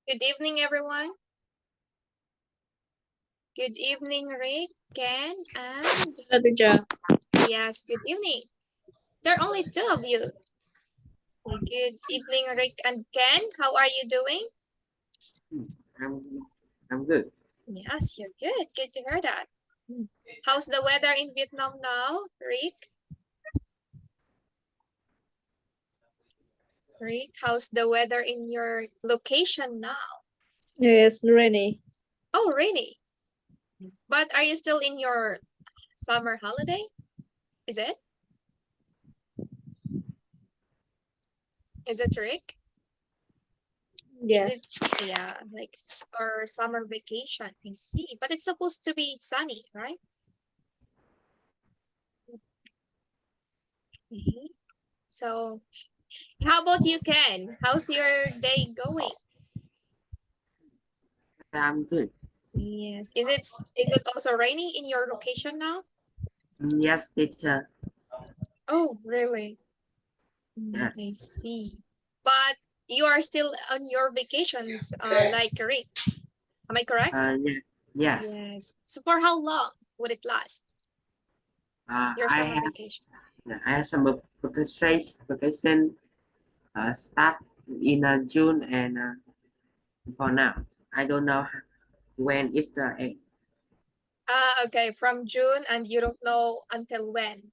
Good evening, everyone. Good evening, Rick, Ken, and yes, good evening. There are only two of you. Good evening, Rick and Ken. How are you doing? I'm good. Yes, you're good. Good to hear that. How's the weather in Vietnam now, Rick? Rick, how's the weather in your location now? Yes, rainy. Oh, rainy. But are you still in your summer holiday? Is it? Is it, Rick? Yes. Is it, yeah, like or summer vacation? I see. But it's supposed to be sunny, right? Mhm. So, how about you, Ken? How's your day going? I'm good. Yes. Is it also raining in your location now? Yes, teacher. Oh, really? I Yes. see. But you are still on your vacations, like Rick. Am I correct? Yeah. Yes. Yes. So for how long would it last? Your I summer have vacation? I have some vacation start in June and for now I don't know when is the end. Ah, okay. From June, and you don't know until when.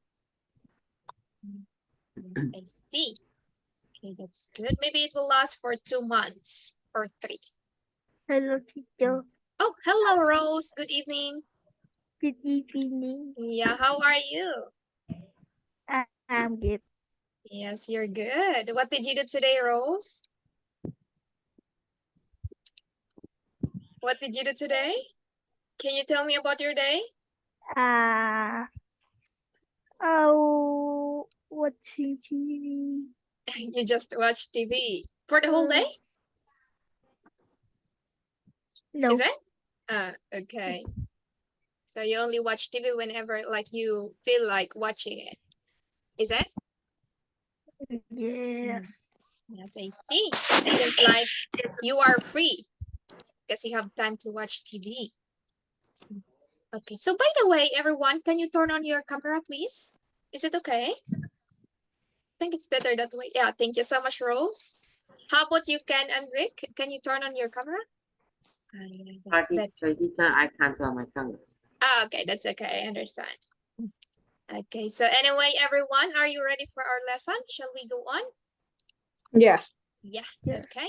Yes, I see. Okay, that's good. Maybe it will last for 2 months or three. Hello, teacher. Oh, hello, Rose. Good evening. Good evening. Yeah, how are you? I'm good. Yes, you're good. What did you do today, Rose? What did you do today? Can you tell me about your day? Watching TV. You just watch TV for the whole day? No. Is it? Okay. So you only watch TV whenever like you feel like watching it. Is it? Yes. Yes, I see. It seems like you are free because you have time to watch TV. Okay, so by the way, everyone, can you turn on your camera, please? Is it okay? I think it's better that way. Yeah, thank you so much, Rose. How about you, Ken and Rick? Can you turn on your camera? Yeah, that's better. So teacher, I can't turn my camera. Ah, okay, that's okay. I understand. Okay, so anyway, everyone, are you ready for our lesson? Shall we go on? Yes. Yeah, Yes. okay.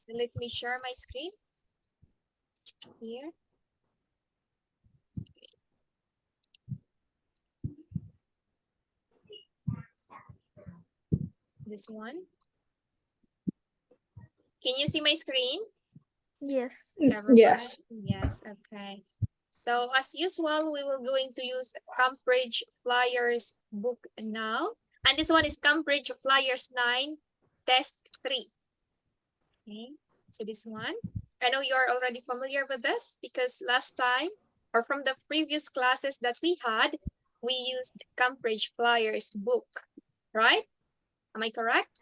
Let me share my screen here. This one. Can you see my screen? Yes. Everyone? Yes. Yes, okay. So as usual, we will going to use Cambridge Flyers book now. And this one is Cambridge Flyers 9, test 3. Okay, so this one. I know you are already familiar with this because last time or from the previous classes that we had, we used Cambridge Flyers book, right? Am I correct?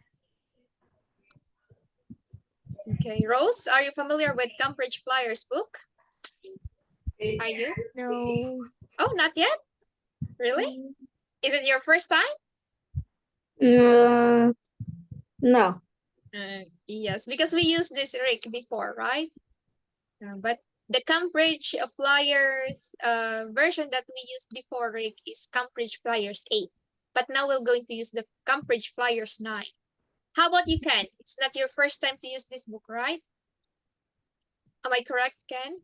Okay, Rose, are you familiar with Cambridge Flyers book? Are you? No. Oh, not yet? Really? Is it your first time? No. Yes, because we used this Rick before, right? But the Cambridge Flyers version that we used before, Rick, is Cambridge Flyers 8. But now we're going to use the Cambridge Flyers 9. How about you, Ken? It's not your first time to use this book, right? Am I correct, Ken?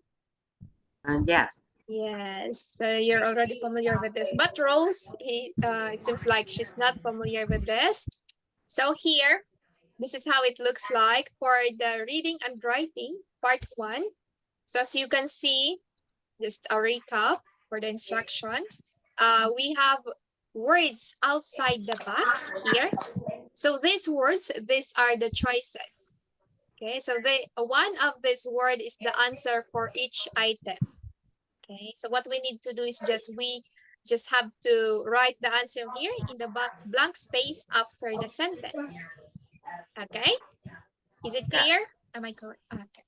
Yes. Yes, so you're already familiar with this. But Rose, it seems like she's not familiar with this. So here, this is how it looks like for the reading and writing, part 1. So as you can see, just a recap for the instruction. We have words outside the box here. So these words, these are the choices. Okay, so one of this word is the answer for each item. Okay, so what we need to do is we just have to write the answer here in the blank space after the sentence. Okay, is it clear? Am I correct? Okay.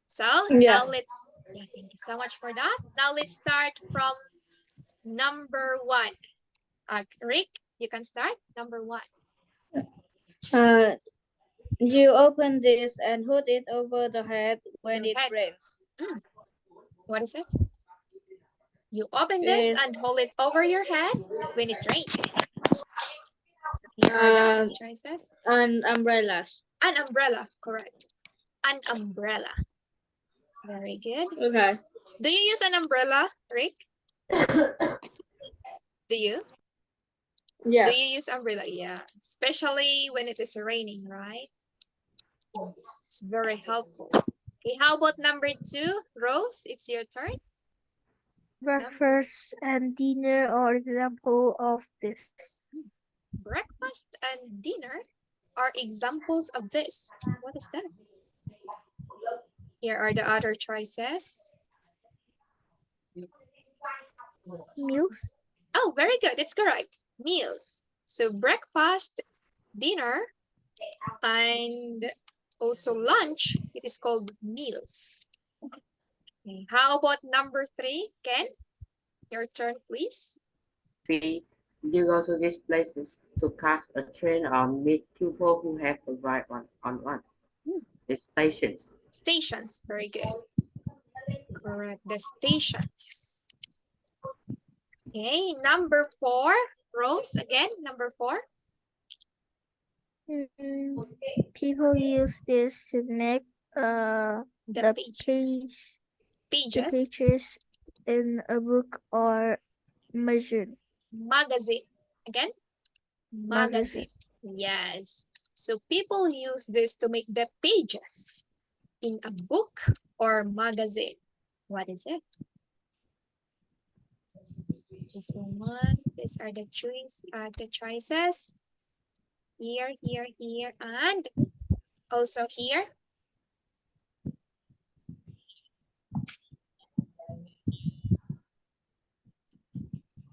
So Yes. now let's, yeah, thank you so much for that. Now let's start from number 1. Rick, you can start. Number 1. You open this and hold it over the head when Your it head. rains. What is it? You open this and hold it over your head when it rains. So here are the other choices. An umbrellas. An umbrella, correct. An umbrella. Very good. Okay. Do you use an umbrella, Rick? Do you? Yes. Do you use umbrella? Yeah, especially when it is raining, right? It's very helpful. Okay, how about number 2? Rose, it's your turn. Breakfast and dinner are example of this. Breakfast and dinner are examples of this. What is that? Here are the other choices. Meals. Oh, very good. It's correct. Meals. So breakfast, dinner, and also lunch, it is called meals. Okay. How about number 3, Ken? Your turn, please. 3. You go to these places to catch a train or meet people who have arrived on one. The stations. Stations, very good. Correct, the stations. Okay, number 4, Rose, again, number 4. People use this to make The pages. The pages. pages in a book are measured. Magazine, again, magazine. Yes, so people use this to make the pages in a book or magazine. What is it? This one, these are the choices. Here, here, here, and also here.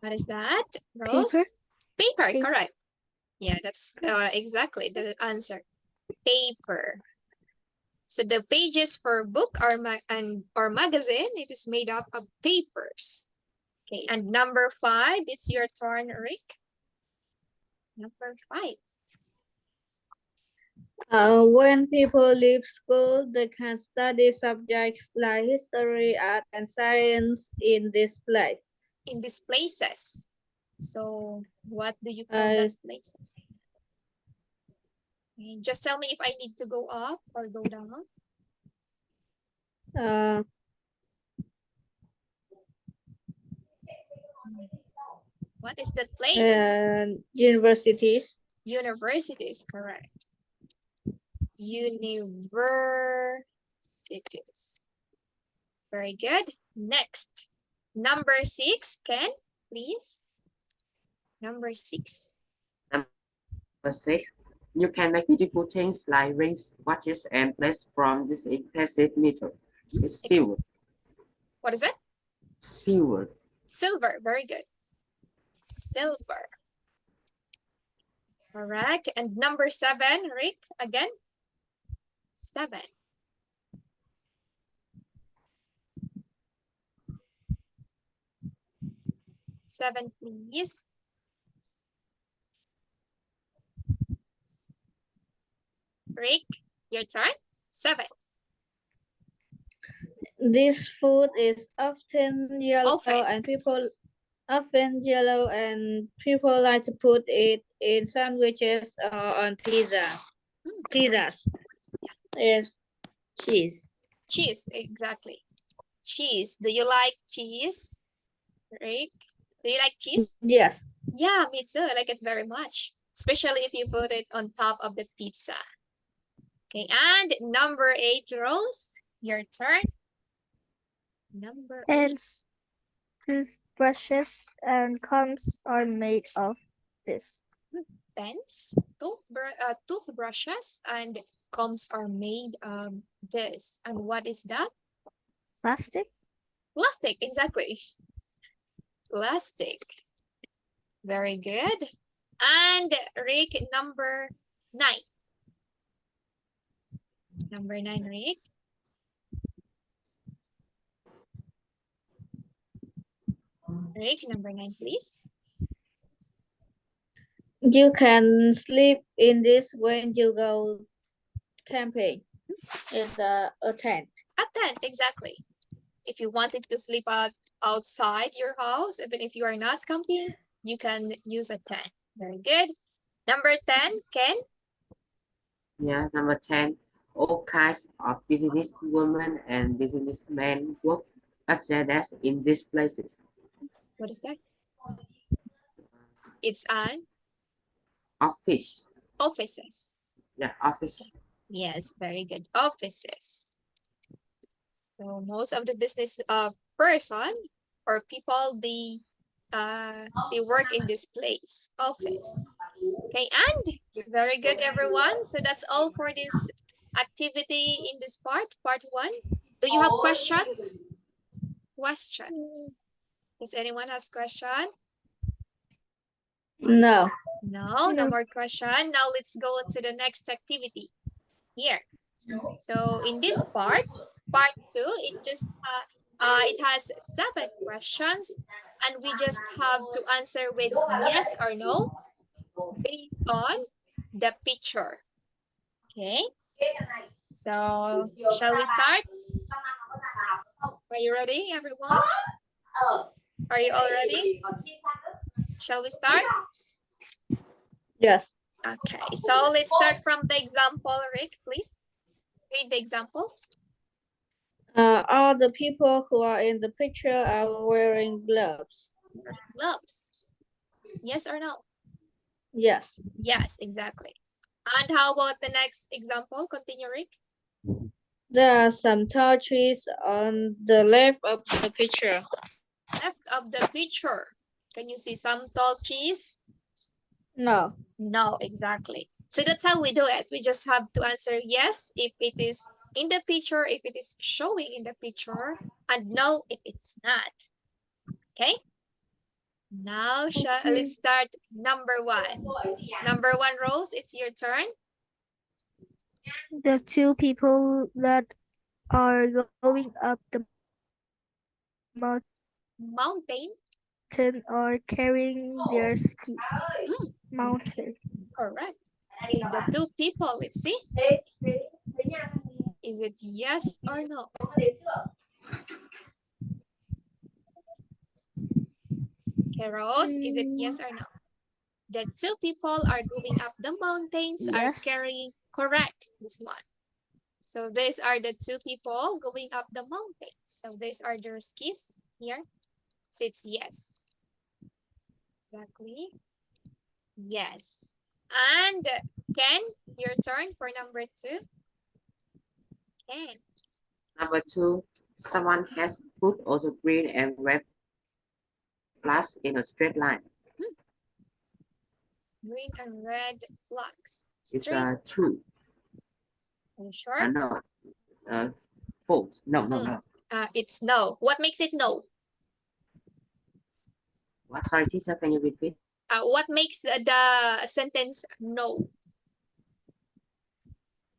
What is that, Rose? Paper, correct. Yeah, that's exactly the answer. Paper. So the pages for book or magazine, it is made up of papers. Okay, and number 5, it's your turn, Rick. Number 5. When people leave school, they can study subjects like history, art, and science in this place. In these places. So what do you call those places? Okay, just tell me if I need to go up or go down. What is that place? Universities. Universities, correct. Universities. Very good. Next. Number 6, Ken, please. Number 6. Number 6. You can make beautiful things like rings, watches, and plates from this impressive metal. It's silver. What is it? Silver. Silver. Very good. Silver. Correct. And number 7, Rick, again. 7. Seven, please. Rick, your turn. 7. This food is often yellow and people like to put it in sandwiches or on pizza. Pizzas. Is cheese. Cheese, exactly. Cheese. Do you like cheese, Rick? Do you like cheese? Yes. Yeah, me too. I like it very much, especially if you put it on top of the pizza. Okay, and number 8, Rose, your turn. Number 8. Toothbrushes and combs are made of this. Pens, toothbrushes, and combs are made of this. And what is that? Plastic. Plastic, exactly. Plastic. Very good. And Rick, number 9. Number 9, Rick. Rick, number 9, please. You can sleep in this when you go camping. It's a tent. A tent, exactly. If you wanted to sleep outside your house, even if you are not camping, you can use a tent. Very good. Number 10, Ken. Yeah, number 10. All kinds of business women and businessmen work at their desk in these places. What is that? It's an Office. offices. Yeah, office. Yes, very good. Offices. So most of the business person or people, they work in this place, office. Okay, and very good, everyone. So that's all for this activity in this part 1. Do you have questions? Questions. Does anyone has question? No. No more question. Now let's go to the next activity here. So in this part 2, it has 7 questions, and we just have to answer with yes or no based on the picture. Okay. So shall we start? Are you ready, everyone? Are you all ready? Shall we start? Yes. Okay, so let's start from the example, Rick, please. Read the examples. All the people who are in the picture are wearing gloves. Gloves. Yes or no? Yes. Yes, exactly. And how about the next example? Continue, Rick. There are some tall trees on the left of the picture. Left of the picture. Can you see some tall trees? No. No, exactly. So that's how we do it. We just have to answer yes if it is in the picture, if it is showing in the picture, and no if it's not. Okay? Now, let's start number 1. Number 1, Rose, it's your turn. The two people that are going up the Mountain. are carrying their skis. Mm, Mountain. correct. Okay, the two people, let's see. Is it yes or no? Okay, Rose, is it yes or no? The two people are going up the mountains, are Yes. carrying, correct, this one. So these are the two people going up the mountains. So these are their skis here. So it's yes. Exactly. Yes. And Ken, your turn for number 2. Ken. Number 2. Someone has put also green and red flags in a straight line. Green and red flags. It's Straight. true. Are you sure? No. False. No. It's no. What makes it no? What? Sorry, teacher, can you repeat? What makes the sentence no?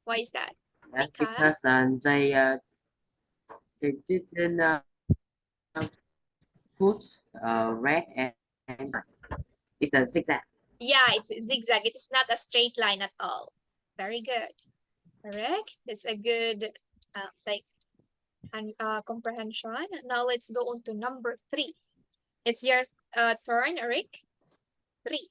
Why is that? Because they didn't put red and it's a zigzag. Yeah, it's zigzag. It is not a straight line at all. Very good. Correct. That's a good comprehension. Now let's go on to number 3. It's your turn, Rick. 3.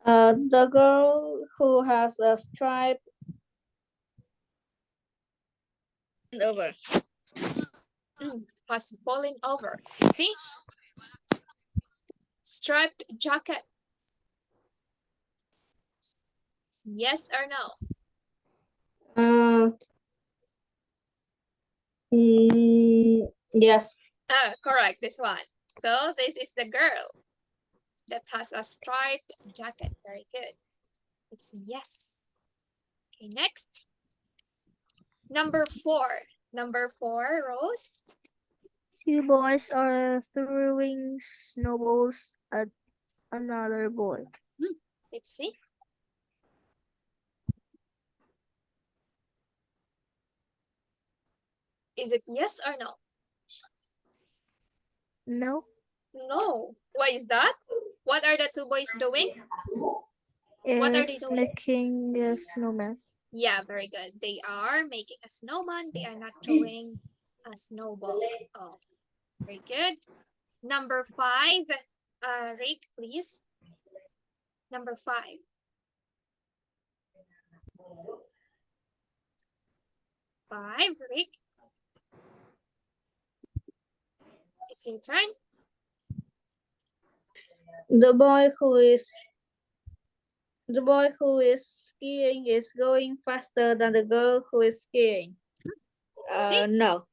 The girl who has a stripe over. Has fallen over. See? Striped jacket. Yes or no? Yes. Correct, this one. So this is the girl that has a striped jacket. Very good. It's yes. Okay, next. Number 4. Number 4, Rose. Two boys are throwing snowballs at another boy. Let's see. Is it yes or no? No. No. Why is that? What are the two boys doing? What are they Is doing? making a snowman. Yeah, very good. They are making a snowman. They are not throwing a snowball. Oh, very good. Number 5. Rick, please. Number 5. 5, Rick. It's your turn. The boy who is skiing is going faster than the girl who is skiing. See? No.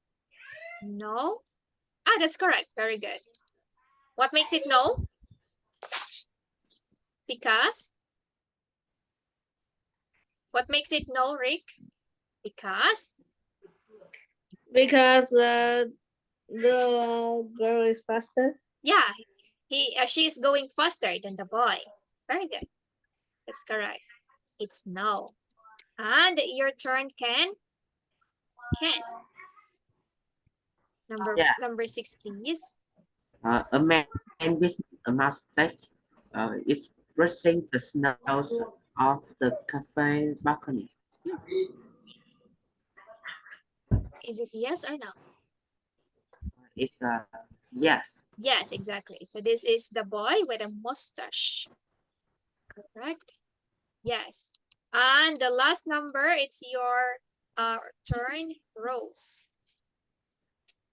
No. Ah, that's correct. Very good. What makes it no? Because? What makes it no, Rick? Because? Because the girl is faster. Yeah, she is going faster than the boy. Very good. That's correct. It's no. And your turn, Ken. Ken. Yes. Number 6, please. A man with a mustache is brushing the snows off the cafe balcony. Is it yes or no? It's yes. Yes, exactly. So this is the boy with a mustache. Correct? Yes. And the last number, it's your turn, Rose.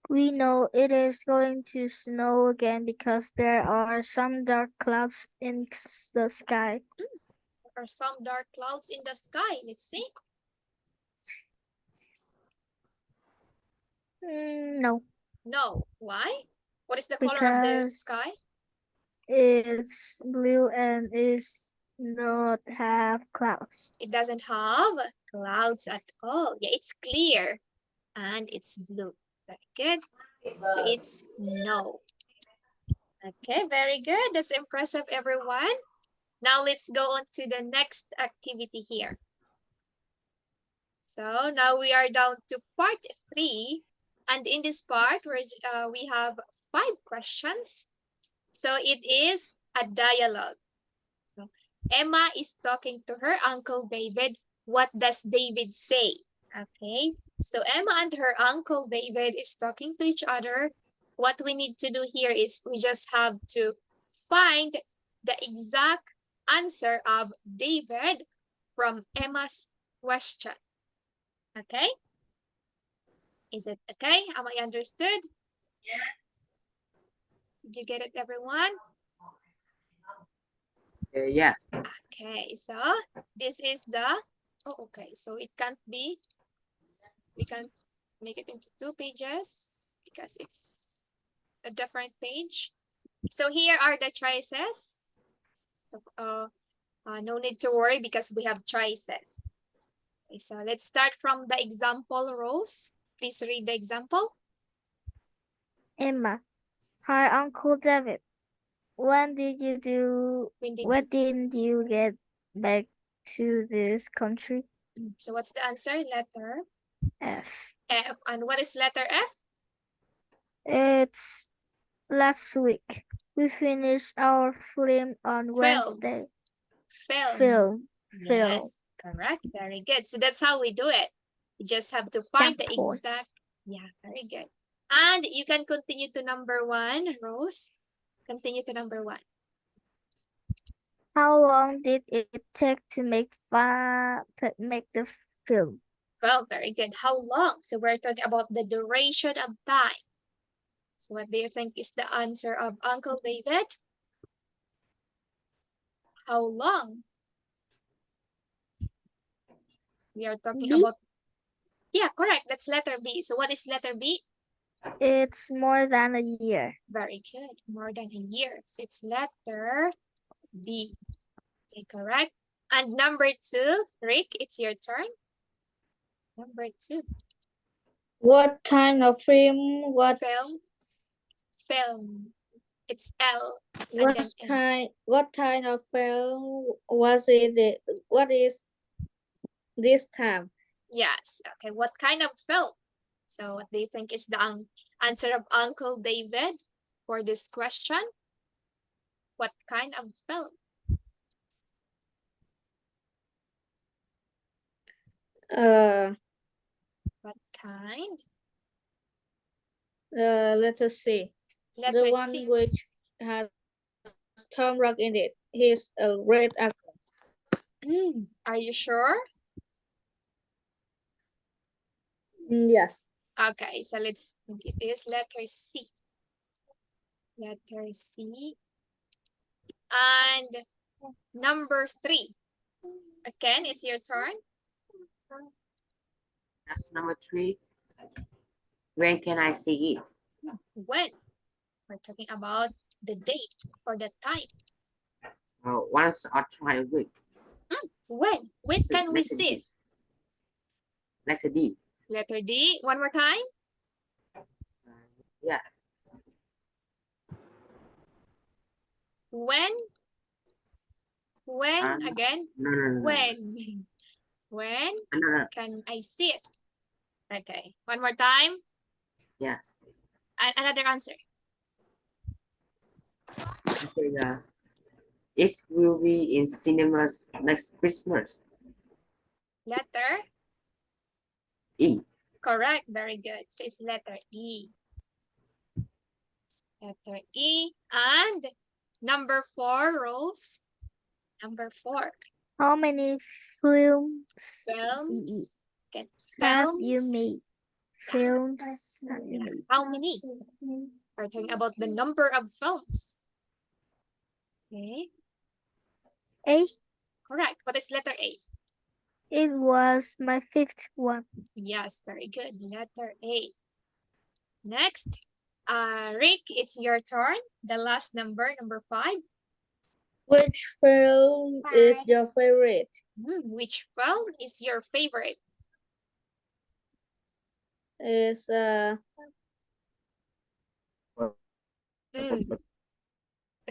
We know it is going to snow again because there are some dark clouds in the sky. There are some dark clouds in the sky. Let's see. No. No. Why? What is the color of the Because sky? it's blue and is not have clouds. It doesn't have clouds at all. Yeah, it's clear and it's blue. Very good. So it's no. Okay, very good. That's impressive, everyone. Now let's go on to the next activity here. So now we are down to part 3. And in this part, we have 5 questions. So it is a dialogue. So Emma is talking to her Uncle David. What does David say? Okay, so Emma and her Uncle David is talking to each other. What we need to do here is we just have to find the exact answer of David from Emma's question. Okay? Is it okay? Am I understood? Yeah. Did you get it, everyone? Yes. Okay, so this is the, okay, so it can't be, we can make it into 2 pages because it's a different page. So here are the choices. So no need to worry because we have choices. Okay, so let's start from the example, Rose. Please read the example. Emma, hi Uncle David. When did you get back to this country? So what's the answer? Letter F. F. And what is letter F? It's last week. We finished our film on Wednesday. Film. Yes, correct. Very good. So that's how we do it. You just have to find the exact. Yeah, very good. And you can continue to number 1, Rose. Continue to number 1. How long did it take to make the film? Well, very good. How long? So we're talking about the duration of time. So what do you think is the answer of Uncle David? How long? We are talking about, yeah, correct. That's letter B. So what is letter B? It's more than a year. Very good. More than a year. So it's letter B. Okay, correct. And number 2, Rick, it's your turn. Number 2. What kind of film? Film. It's L. What kind of film was it? What is this time? Yes. Okay. What kind of film? So what do you think is the answer of Uncle David for this question? What kind of film? What kind? Let us see. Letter The one C. which has Tom Rock in it. He's a great actor. Are you sure? Yes. Okay, so let's think it is letter C. Letter C. And number 3. Again, it's your turn. That's number 3. When can I see it? When? We're talking about the date or the time. Once or twice a week. When? When can we Letter see it? D. Letter D. Letter D. One more time. Yeah. When? When again? No. When? When No. can I see it? Okay. One more time. Yes. And another answer. Okay, it will be in cinemas next Christmas. Letter E. correct. Very good. So it's letter E. Letter E. And number 4, Rose. Number 4. How many films Films. Okay. have you Films. made? Films have you made? How many? We're talking about the number of films. Okay. A. Correct. What is letter A? It was my 5th one. Yes, very good. Letter A. Next, Rick, it's your turn. The last number, number 5. Which film is your favorite? Which film is your favorite? Is I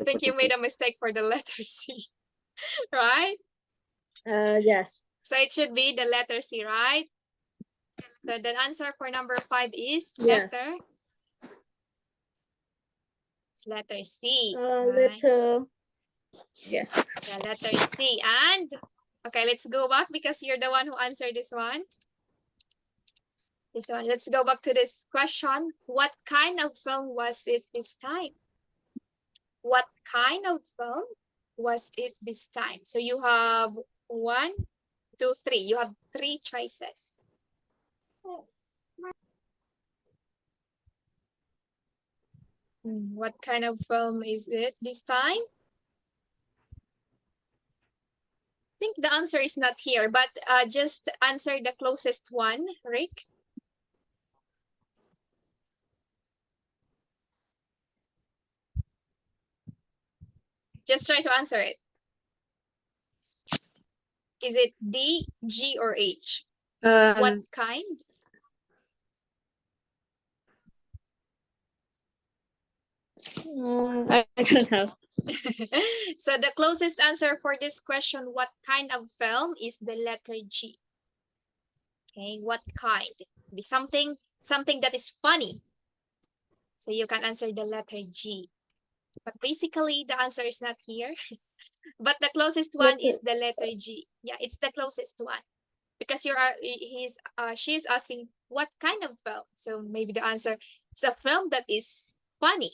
think you made a mistake for the letter C, right? yes. So it should be the letter C, right? So the answer for number 5 is Yes. letter. It's letter C. Right? Yeah. The letter C. And okay, let's go back because you're the one who answered this one. This one. Let's go back to this question. What kind of film was it this time? What kind of film was it this time? So you have 1, 2, 3. You have 3 choices. What kind of film is it this time? I think the answer is not here, but just answer the closest one, Rick. Just try to answer it. Is it D, G, or H? What kind? I don't know. So the closest answer for this question, what kind of film, is the letter G. Okay, what kind? Be something that is funny. So you can answer the letter G. But basically the answer is not here. But the closest one is the letter G. Yeah, it's the closest one. Because she's asking what kind of film. So maybe the answer is a film that is funny.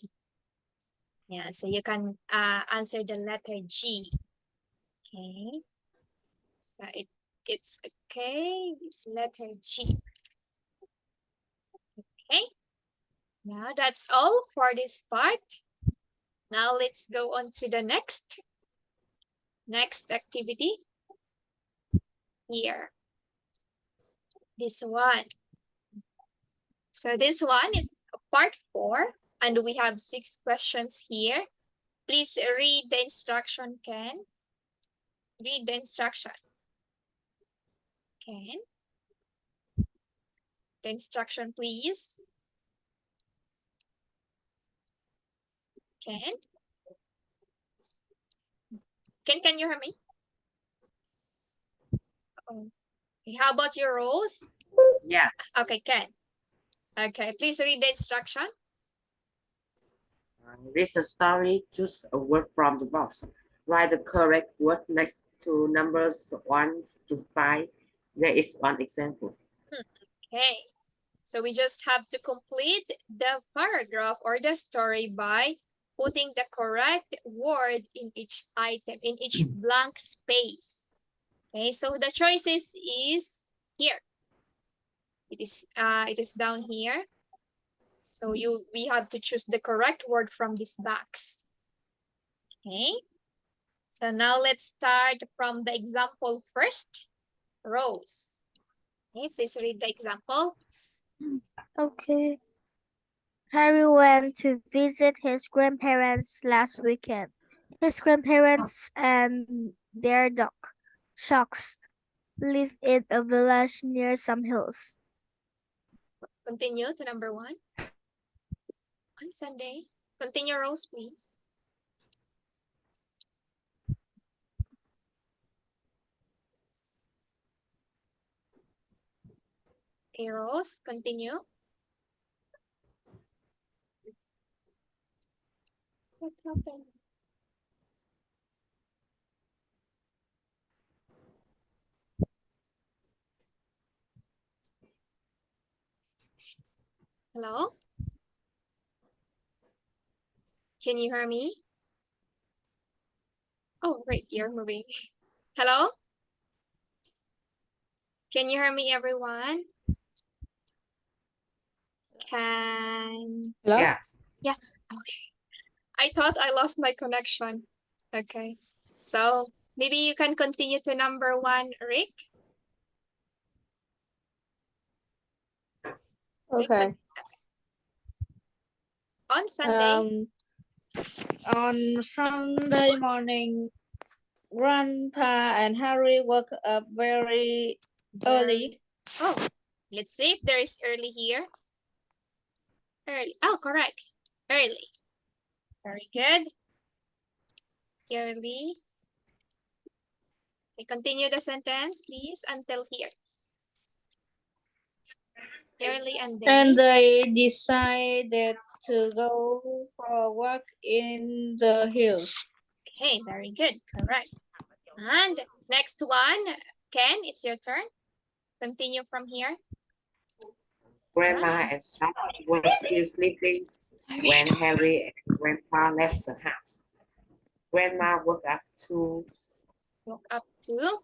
Yeah, so you can answer the letter G. Okay. So it's okay. It's letter G. Okay. Now that's all for this part. Now let's go on to the next activity. Here. This one. So this one is part 4, and we have 6 questions here. Please read the instruction, Ken. Read the instruction. Ken. The instruction, please. Ken. Ken, can you hear me? Okay. How about your Rose? Yeah. Okay, Ken. Okay, please read the instruction. Read a story, choose a word from the box. Write the correct word next to numbers 1 to 5. There is one example. Okay, so we just have to complete the paragraph or the story by putting the correct word in each item, in each blank space. Okay, so the choices is here. It is down here. So we have to choose the correct word from this box. Okay. So now let's start from the example first. Rose. Okay, please read the example. Okay. Harry went to visit his grandparents last weekend. His grandparents and their dog, Sharks, live in a village near some hills. Continue to number 1. On Sunday. Continue, Rose, please. Okay, Rose, continue. What happened? Hello? Can you hear me? Oh, right, you're moving. Hello? Can you hear me, everyone? Can... Hello? Yes. Yeah, okay. I thought I lost my connection. Okay. So maybe you can continue to number 1, Rick. Okay. On Sunday. On Sunday morning, Grandpa and Harry woke up very early. Oh, let's see if there is early here. Early. Oh, correct. Early. Very good. Early. Okay, continue the sentence, please, until here. Early And they decided to go for a walk in the hills. Okay, very good. Correct. And next one, Ken, it's your turn. Continue from here. Grandma and Shark were still sleeping when Harry and Grandpa left the house. Grandma woke up to Woke up to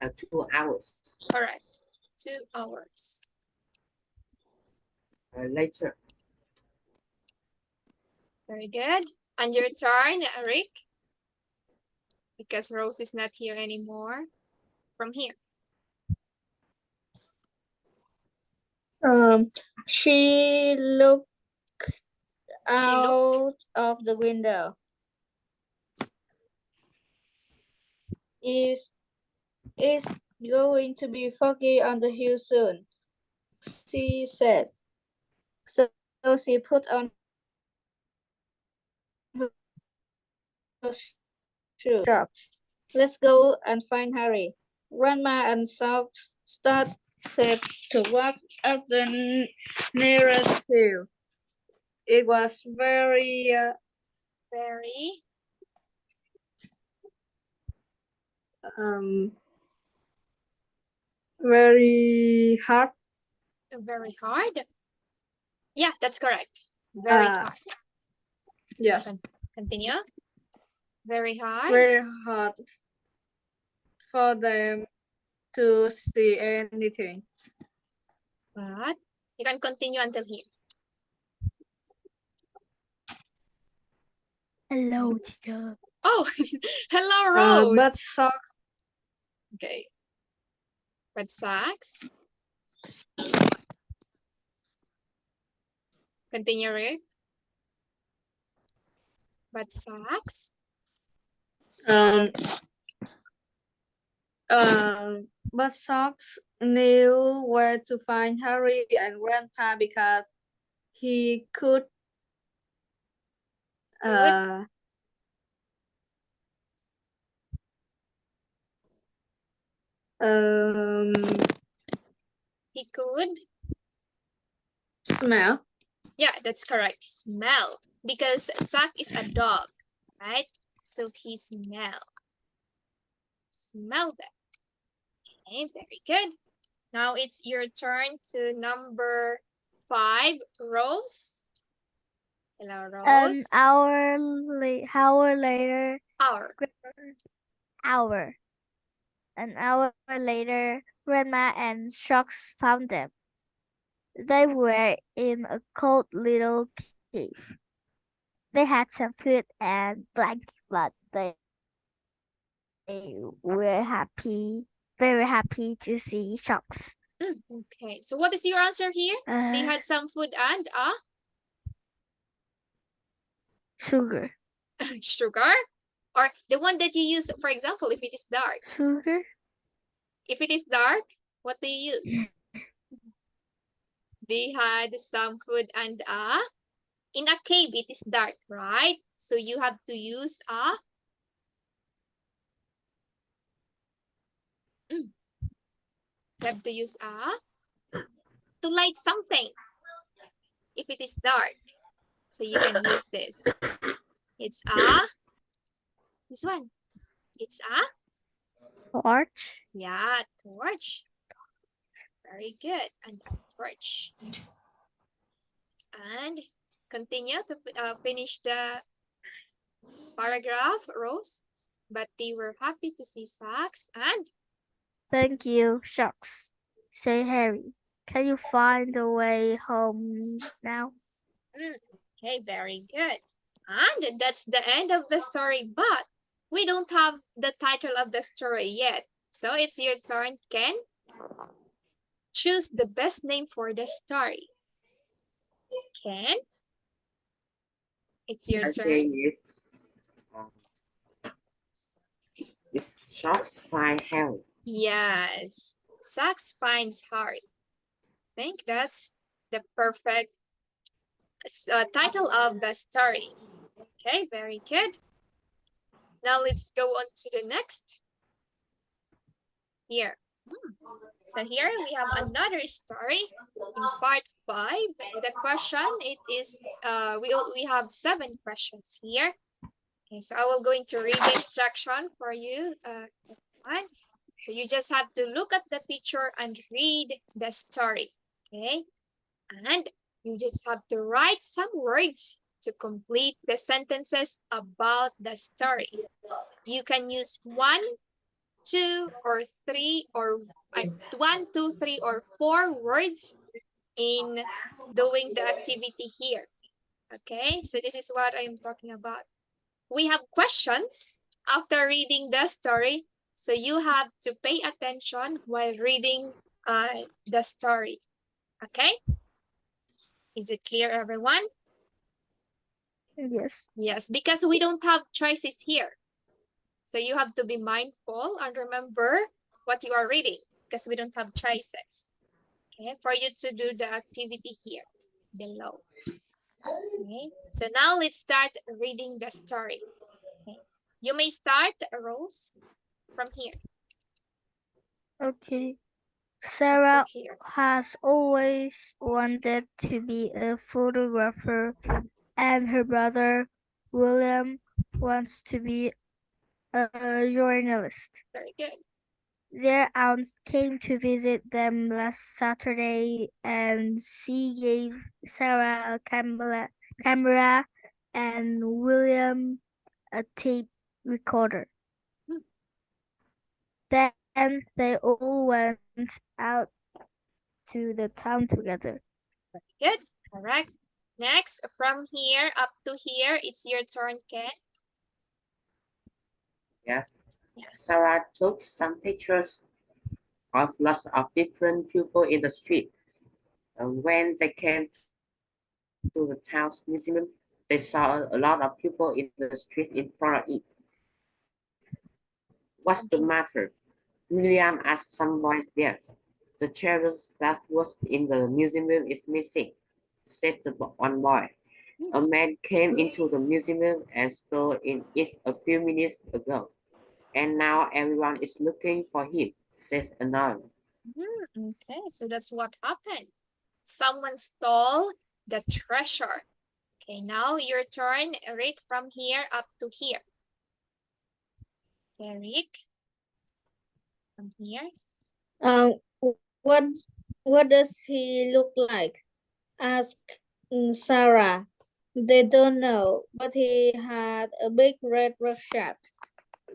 2 hours correct. 2 hours. later. Very good. And your turn, Rick. Because Rose is not here anymore. From here. She looked out of the window. It's going to be foggy on the hill soon, she said. So she put on her shoes. Let's go and find Harry. Grandma and Socks started to walk up the nearest hill. It was very very hard. Very hard. Yeah, that's correct. Very hard. Yes. Continue. Very hard. Very hard for them to see anything. But you can continue until here. Hello, teacher. Oh, hello, Rose. But Socks. Okay. But Socks. Continue, Rick. But Socks. But Socks knew where to find Harry and Grandpa because he could He could? Smell. Yeah, that's correct. Smell. Because Zack is a dog, right? So he smell that. Okay, very good. Now it's your turn to number 5, Rose. Hello, An Rose. hour later, Hour. hour. An hour later, Grandma and Shucks found them. They were in a cold little cave. They had some food and blanket, but they were very happy to see Shucks. Okay, so what is your answer here? They had some food and Sugar. sugar? Or the one that you use, for example, if it is dark. Sugar? If it is dark, what do you use? They had some food and in a cave, it is dark, right? So you have to use you have to use to light something if it is dark. So you can use this. It's this one. It's Torch? yeah, torch. Very good. And torch. And continue to finish the paragraph, Rose. But they were happy to see Sax and Thank you, Shucks. Say, Harry, can you find the way home now? okay, very good. And that's the end of the story, but we don't have the title of the story yet. So it's your turn, Ken. Choose the best name for the story. Ken, it's your I turn. think um, it's shots by Harry. Yes, Sax finds Harry. I think that's the perfect title of the story. Okay, very good. Now let's go on to the next. Here. So here we have another story in part 5. The question, it is, we have 7 questions here. Okay, so I will going to read the instruction for you. So you just have to look at the picture and read the story. Okay, and you just have to write some words to complete the sentences about the story. You can use 1, 2, or 3, or 1, 2, 3, or 4 words in doing the activity here. Okay, so this is what I'm talking about. We have questions after reading the story, so you have to pay attention while reading the story. Okay, is it clear, everyone? Yes. Yes, because we don't have choices here. So you have to be mindful and remember what you are reading because we don't have choices. Okay, for you to do the activity here below. Okay, so now let's start reading the story. Okay. You may start, Rose, from here. Okay. Sarah Here. has always wanted to be a photographer, and her brother William wants to be a journalist. Very good. Their aunts came to visit them last Saturday, and she gave Sarah a camera and William a tape recorder. Then they all went out to the town together. Very good. Correct. Next, from here up to here, it's your turn, Ken. Yes. Sarah took some pictures of lots of different people in the street. When they came to the town's museum, they saw a lot of people in the street in front of it. What's the matter? William asked some boys. Yes, the treasure that was in the museum is missing, said the one boy. A man came into the museum and stole in it a few minutes ago, and now everyone is looking for him, said another. Okay, so that's what happened. Someone stole the treasure. Okay, now your turn, Rick, from here up to here. Okay, Rick, from here. Um, what what does he look like? Asked Sarah. They don't know, but he had a big red rucksack.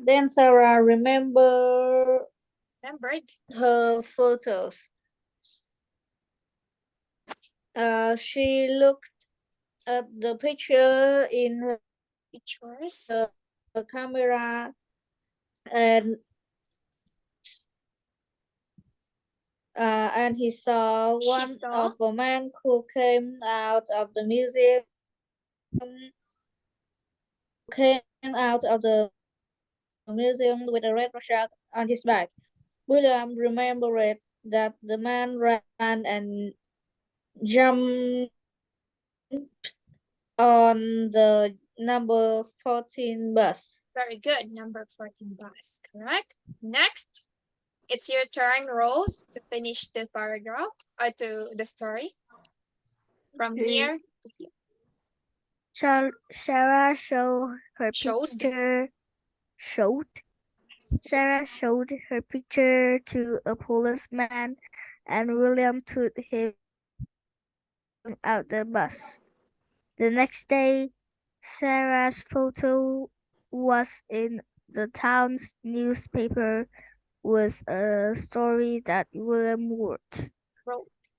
Then Sarah remembered Remembered? her photos. She looked at the picture in her Pictures. camera and he saw She one saw. of a man who came out of the museum with a red rucksack on his back. William remembered that the man ran and jumped on the number 14 bus. Very good. Number 14 bus, correct? Next, it's your turn, Rose, to finish the paragraph or to the story. From here to here. Sarah showed her Showed. picture. Sarah showed her picture to a policeman, and William took him out the bus. The next day, Sarah's photo was in the town's newspaper with a story that William wrote.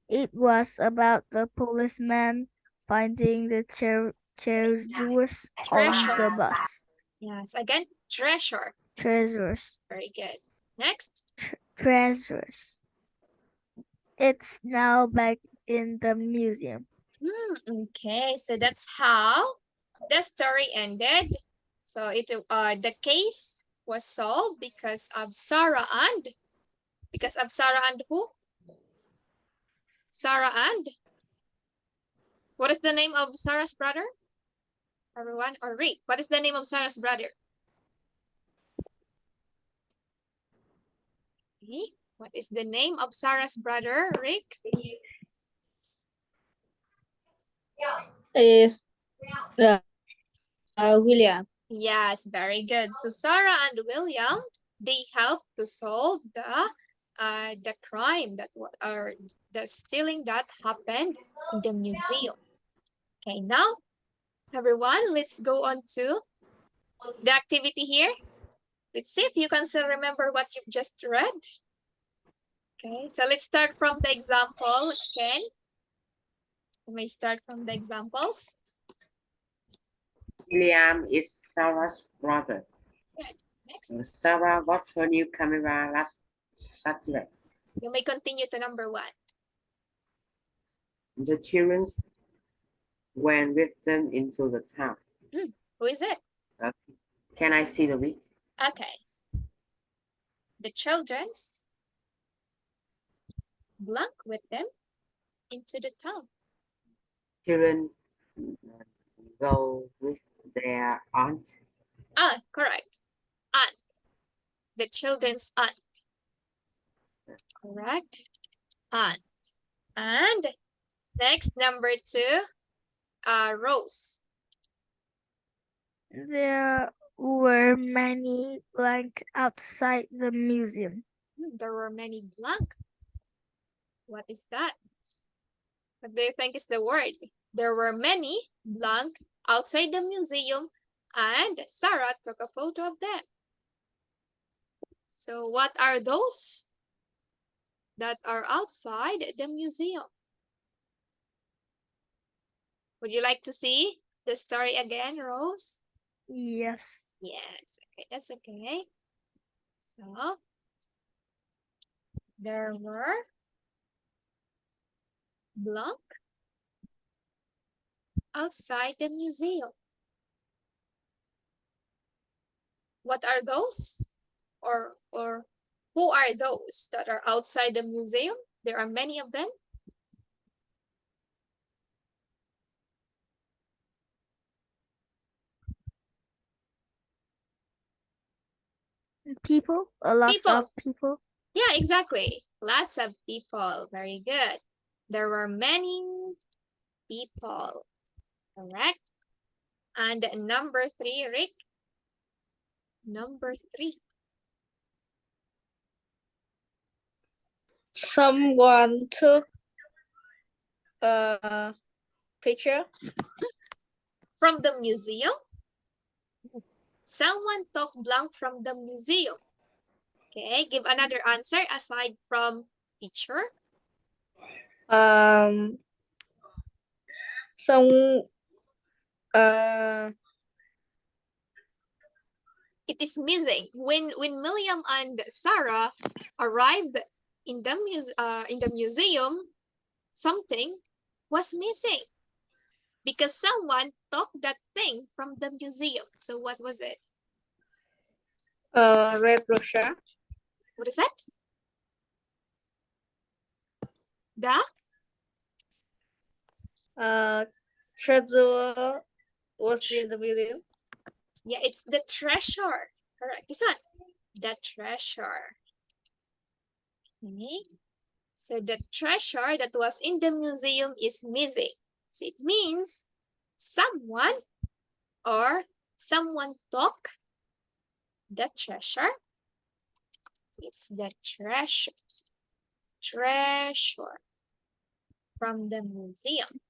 It was about the policeman finding the treasures on the bus. Yes, again, treasure. Treasures. Very good. Next. Treasures. It's now back in the museum. Okay, so that's how the story ended. So the case was solved because of Sarah and who? Sarah and what is the name of Sarah's brother? Everyone, or Rick? What is the name of Sarah's brother? Okay. What is the name of Sarah's brother, Rick? Is William. Yes, very good. So Sarah and William, they helped to solve the crime or the stealing that happened in the museum. Okay, now everyone, let's go on to the activity here. Let's see if you can still remember what you've just read. Okay, so let's start from the example. Ken, you may start from the examples. William is Sarah's brother. Good. Next. Sarah bought her new camera last Saturday. You may continue to number 1. The children went with them into the town. Who is it? Can I see the read? Okay. The children's blank with them into the town. Children go with their aunt. Ah, correct. Aunt. The children's aunt. Correct. Aunt. And next, number 2, Rose. There were many blank outside the museum. There were many blank. What is that? What do you think is the word? There were many blank outside the museum, and Sarah took a photo of them. So what are those that are outside the museum? Would you like to see the story again, Rose? Yes. Yes, okay, that's okay. So, there were blank outside the museum. What are those? Or who are those that are outside the museum? There are many of them. People, a lot of people. Yeah, exactly. Lots of people. Very good. There were many people. Correct. And number 3, Rick. Number 3. Someone took a picture. From the museum. Someone took blank from the museum. Okay, give another answer aside from picture. Some uh It is missing. When William and Sarah arrived in the museum, something was missing because someone took that thing from the museum. So what was it? red brochure. What is that? The treasure was in the museum. yeah, it's the treasure. Correct. This one. The treasure. Okay. So the treasure that was in the museum is missing. So it means someone took the treasure. It's the treasure from the museum.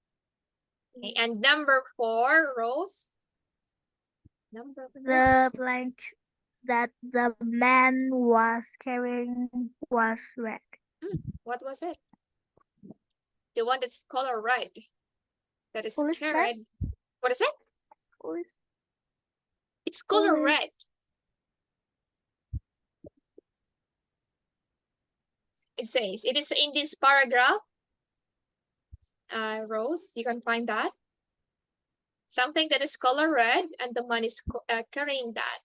Okay, and number 4, Rose. Number 4. The blank that the man was carrying was red. What was it? The one that's color red. That is carried. What is it? It's color red. It says, it is in this paragraph, Rose, you can find that. Something that is color red and the man is carrying that.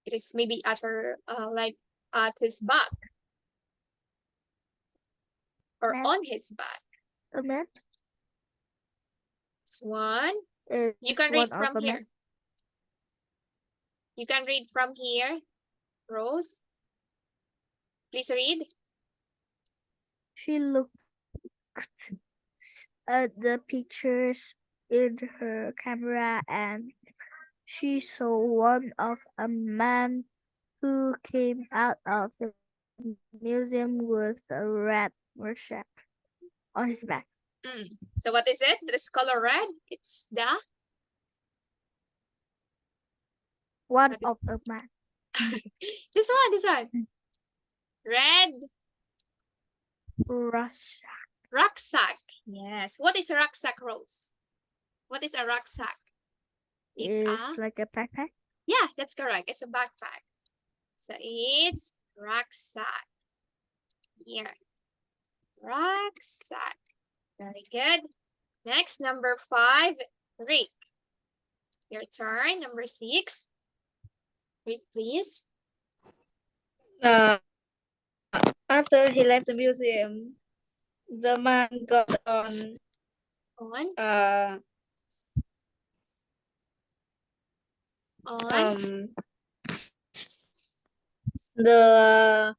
It is maybe at her, like at his back. Or on his back. A man? This one. You can read from here. You can read from here, Rose. Please read. She looked at the pictures in her camera and she saw one of a man who came out of the museum with a red marshal on his back. So what is it? This color red? It's the one of a man. This one. Red rucksack. Yes. What is a rucksack, Rose? What is a rucksack? It's like a backpack. Yeah, that's correct. It's a backpack. So it's rucksack. Here. Rucksack. Very good. Next, number 5, Rick. Your turn. Number 6. Rick, please. After he left the museum, the man got on the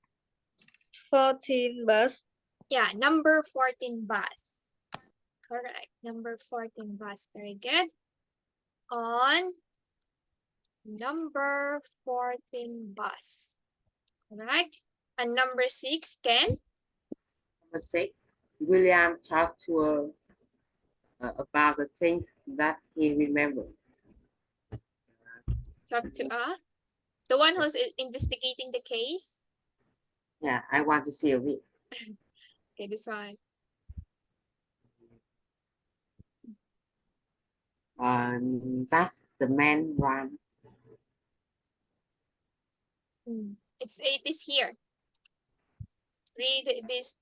14 bus. Yeah, number 14 bus. Correct. Number 14 bus. Very good. On number 14 bus. Correct. And number 6, Ken? Number 6, William talked to her about the things that he remembered. Talk to the one who's investigating the case? Yeah, I want to see a read. Okay, this one. That's the man ran. It is here. Read this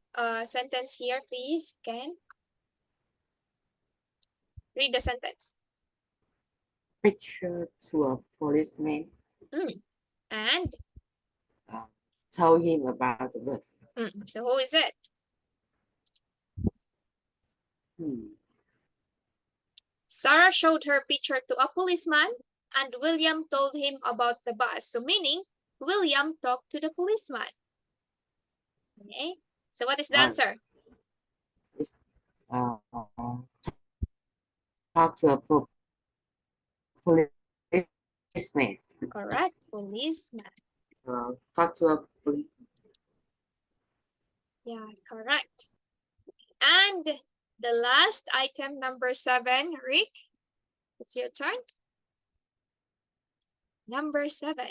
sentence here, please, Ken. Read the sentence. Picture to a policeman. And? Told him about the bus. So who is it? Sarah showed her picture to a policeman and William told him about the bus. So meaning, William talk to the policeman? Okay, so what is the Right. answer? It's, talk to a policeman. Correct, policeman. Talk to a police. Yeah, correct. And the last item, number 7, Rick, it's your turn. Number 7.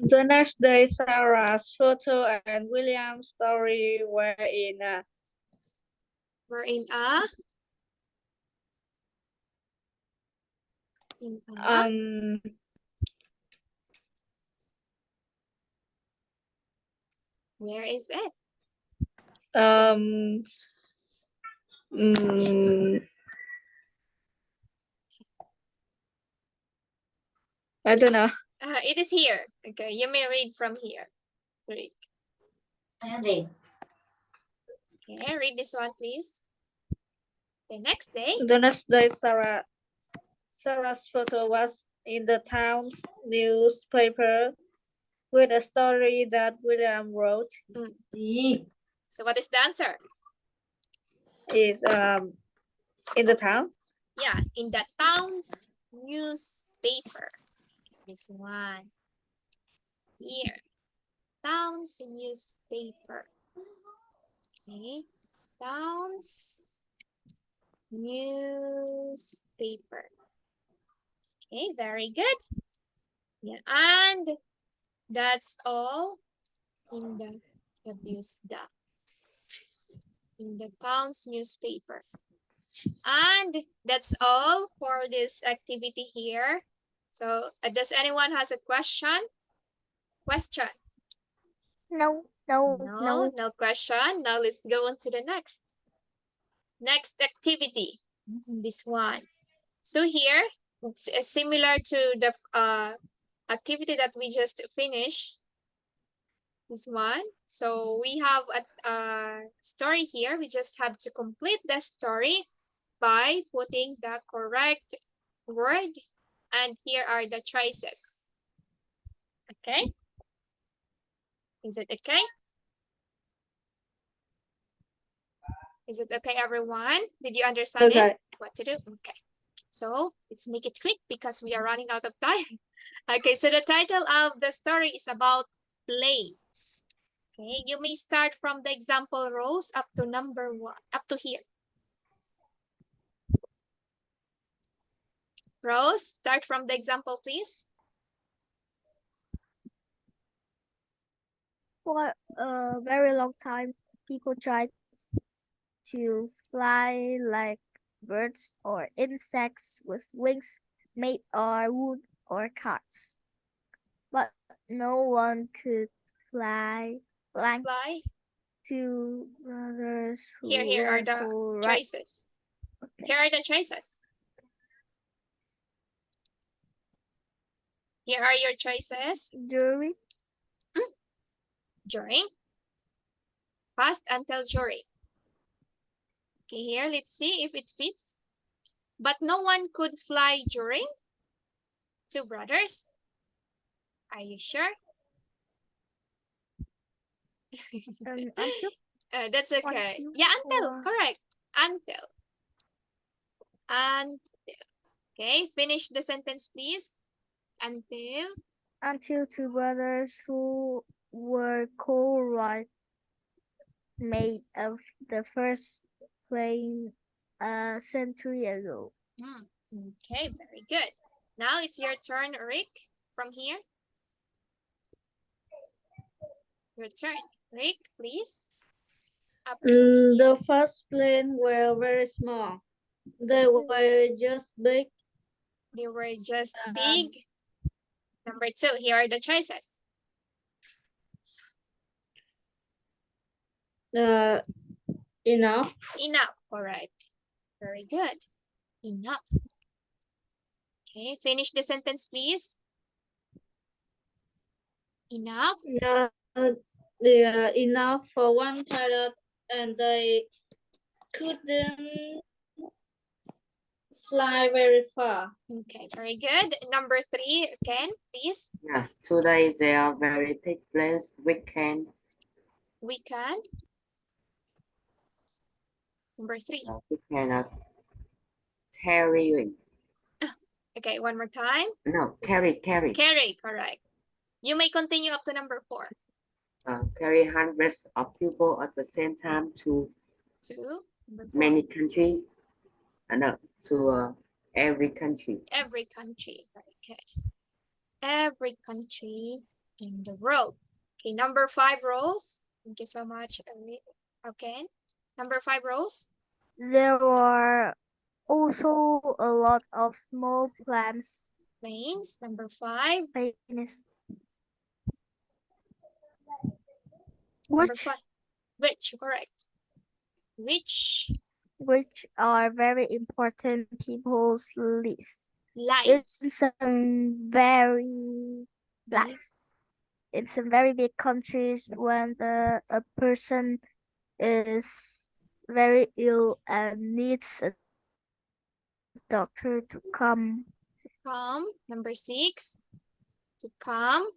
The next day, Sarah's photo and William's story were in a We're where is it? I don't know. It is here. Okay, you may read from here. Read. Okay, read this one, please. The next day. The next day, Sarah's photo was in the town's newspaper with a story that William wrote. So what is the answer? Is in the town? Yeah, in the town's newspaper. This one. Here. Town's newspaper. Okay. Town's newspaper. Okay, very good. Yeah, and that's all in the in the town's newspaper. And that's all for this activity here. So does anyone has a question? No question. Now let's go on to the next activity. This one. So here it's similar to the activity that we just finished. This one. So we have a story here. We just have to complete the story by putting the correct word, and here are the choices. Okay? Is it okay? Is it okay, everyone? Did you understand it? What to do? Okay. So let's make it quick because we are running out of time. Okay, so the title of the story is about plates. Okay, you may start from the example rows up to number 1, up to here. Rose, start from the example, please. For a very long time, people tried to fly like birds or insects with wings made of wood or cards. But no one could fly. Two brothers who Here are the co-write. choices. Okay. Here are the choices. Here are your choices. During. During. Past until during. Okay, here, let's see if it fits. But no one could fly during. Two brothers. Are you sure? Until. That's okay. Yeah, until. Correct. Until. Okay, finish the sentence, please. Until two brothers who were co-write made of the first plane a century ago. Okay, very good. Now it's your turn, Rick, from here. Your turn. Rick, please. The first plane were very small. They were just big. They were just big. Number 2, here are the choices. Enough. Enough, all right. Very good. Enough. Okay, finish the sentence, please. Enough. Yeah, enough for one pilot, and they couldn't fly very far. Okay, very good. Number 3, Ken, please. Yeah, today they are very big planes. We can. Number 3. We cannot carrying. Okay, one more time. No, carry. Carry, correct. You may continue up to number 4. Carry hundreds of people at the same time to 2. Number 4. many countries. No, to every country. Every country, very good. Every country in the world. Okay, number 5, Rose. Thank you so much. Okay, number 5, Rose. There are also a lot of small plants. Planes. Number 5. Planes. Number Which 5. Which, correct. which are very important people's lives. In Lives. some very lives. In some very big countries, when a person is very ill and needs a doctor to come Come. Number 6. To come.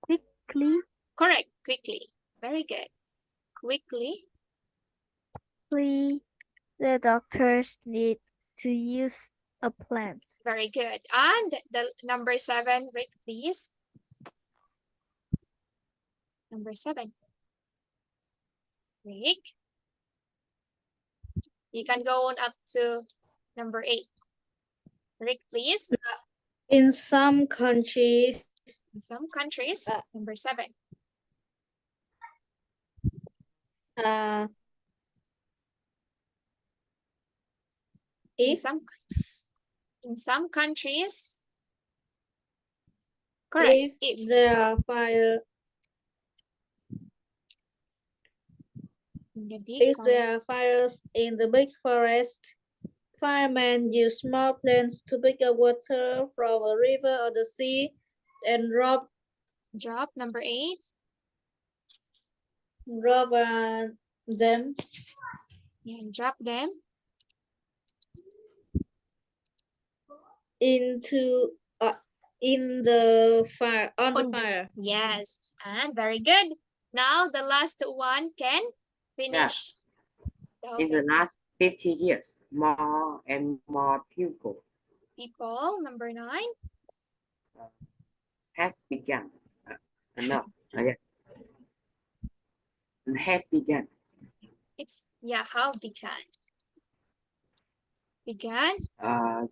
quickly. Correct. Quickly. Very good. Quickly. The doctors need to use a plant. Very good. And the number 7, Rick, please. Number 7. Rick. You can go on up to number 8. Rick, please. In some countries, In some countries, number 7. In some countries, correct. If there are fire, if there are fires in the big forest, firemen use small planes to pick up water from a river or the sea and drop number 8. Them. Yeah, and drop them into in the fire on the fire. Yes, and very good. Now the last one can finish. Yeah. In the last 50 years, more and more people number 9 has begun. Yeah. Had begun. It's how began.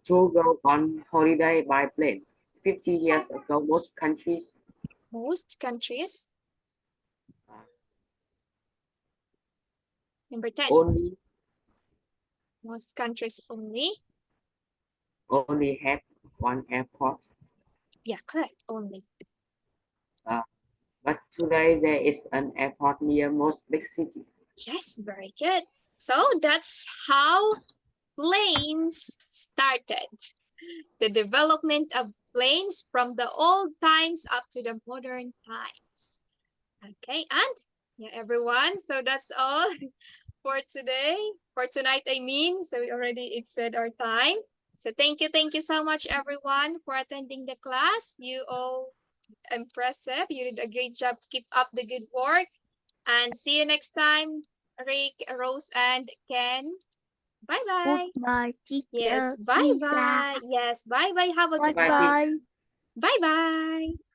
To go on holiday by plane. 50 years ago, most countries. Number 10. Only. Most countries only Had one airport. Yeah, correct. Only. But today there is an airport near most big cities. Yes, very good. So that's how planes started. The development of planes from the old times up to the modern times. Okay, and yeah, everyone. So that's all for today. For tonight, I mean. So we already exceed our time. So thank you so much, everyone, for attending the class. You all impressive. You did a great job. Keep up the good work. And see you next time, Rick, Rose, and Ken. Bye-bye. Goodbye, teacher. Yes, bye-bye. Yes, bye-bye. Have a good Bye-bye. Bye-bye.